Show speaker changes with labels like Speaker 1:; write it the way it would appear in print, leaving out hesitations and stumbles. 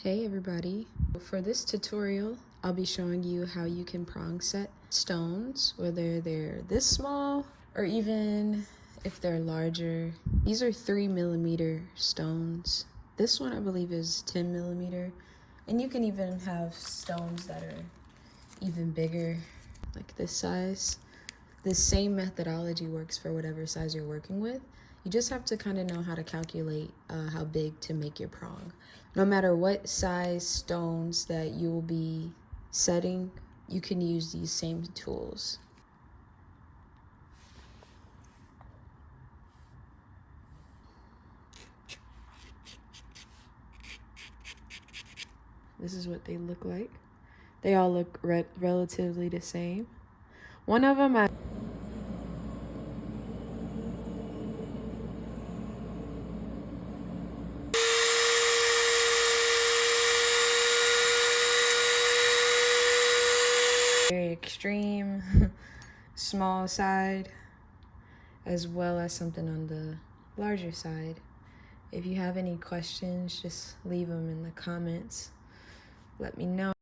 Speaker 1: Hey everybody, for this tutorial I'll be showing you how you can prong set stones, whether they're this small or even if they're larger. These are 3mm stones. This one I believe is 10mm, and you can even have stones that are even bigger, like this size. The same methodology works for whatever size you're working with. You just have to kind of know how to calculate how big to make your prong. No matter what size stones that you will be setting, you can use these same tools. This is what they look like. They all look relatively the same. One of them I very extreme small side, as well as something on the larger side. If you have any questions, just leave them in the comments. Let me know.